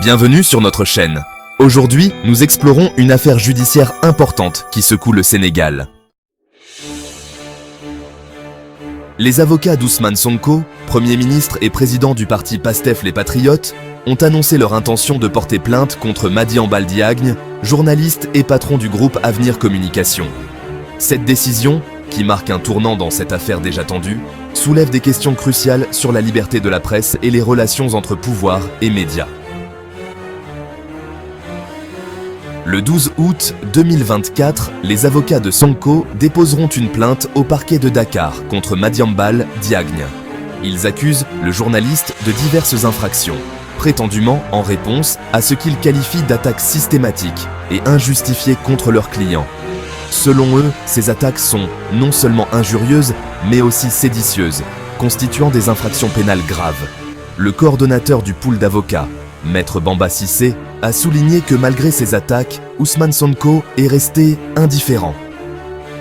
Bienvenue sur notre chaîne. Aujourd'hui, nous explorons une affaire judiciaire importante qui secoue le Sénégal. Les avocats d'Ousmane Sonko, Premier ministre et président du parti PASTEF Les Patriotes, ont annoncé leur intention de porter plainte contre Madiambal Diagne, journaliste et patron du groupe Avenir Communication. Cette décision, qui marque un tournant dans cette affaire déjà tendue, soulève des questions cruciales sur la liberté de la presse et les relations entre pouvoir et médias. Le 12 août 2024, les avocats de Sonko déposeront une plainte au parquet de Dakar contre Madiambal Diagne. Ils accusent le journaliste de diverses infractions, prétendument en réponse à ce qu'ils qualifient d'attaques systématiques et injustifiées contre leurs clients. Selon eux, ces attaques sont non seulement injurieuses, mais aussi séditieuses, constituant des infractions pénales graves. Le coordonnateur du pool d'avocats, Maître Bamba Cissé, a souligné que malgré ces attaques, Ousmane Sonko est resté indifférent.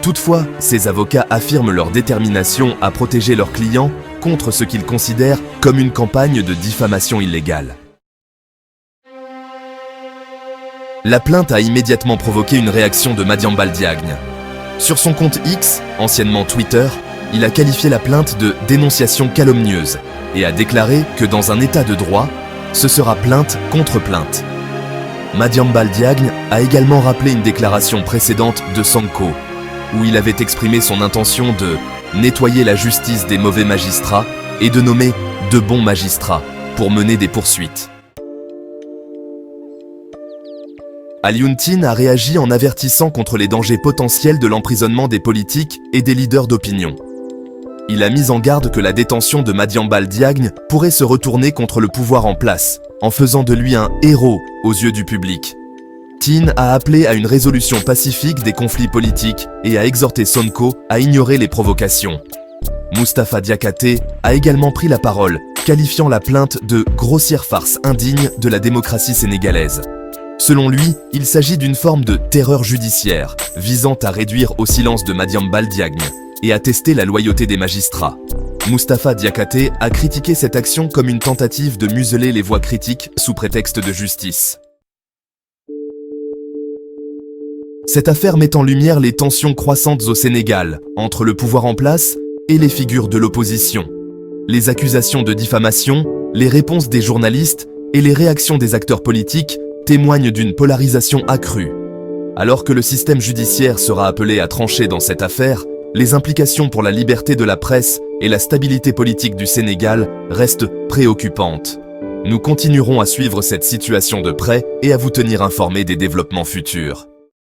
Toutefois, ces avocats affirment leur détermination à protéger leurs clients contre ce qu'ils considèrent comme une campagne de diffamation illégale. La plainte a immédiatement provoqué une réaction de Madiambal Diagne. Sur son compte X, anciennement Twitter, il a qualifié la plainte de dénonciation calomnieuse et a déclaré que dans un état de droit, ce sera plainte contre plainte. Madiambal Diagne a également rappelé une déclaration précédente de Sonko, où il avait exprimé son intention de nettoyer la justice des mauvais magistrats et de nommer de bons magistrats pour mener des poursuites. Alioune Tine a réagi en avertissant contre les dangers potentiels de l'emprisonnement des politiques et des leaders d'opinion. Il a mis en garde que la détention de Madiambal Diagne pourrait se retourner contre le pouvoir en place, en faisant de lui un héros aux yeux du public. Tine a appelé à une résolution pacifique des conflits politiques et a exhorté Sonko à ignorer les provocations. Moustapha Diakhaté a également pris la parole, qualifiant la plainte de grossière farce indigne de la démocratie sénégalaise. Selon lui, il s'agit d'une forme de terreur judiciaire, visant à réduire au silence de Madiambal Diagne et à tester la loyauté des magistrats. Moustapha Diakhaté a critiqué cette action comme une tentative de museler les voix critiques sous prétexte de justice. Cette affaire met en lumière les tensions croissantes au Sénégal entre le pouvoir en place et les figures de l'opposition. Les accusations de diffamation, les réponses des journalistes et les réactions des acteurs politiques témoignent d'une polarisation accrue. Alors que le système judiciaire sera appelé à trancher dans cette affaire, les implications pour la liberté de la presse et la stabilité politique du Sénégal restent préoccupantes. Nous continuerons à suivre cette situation de près et à vous tenir informés des développements futurs.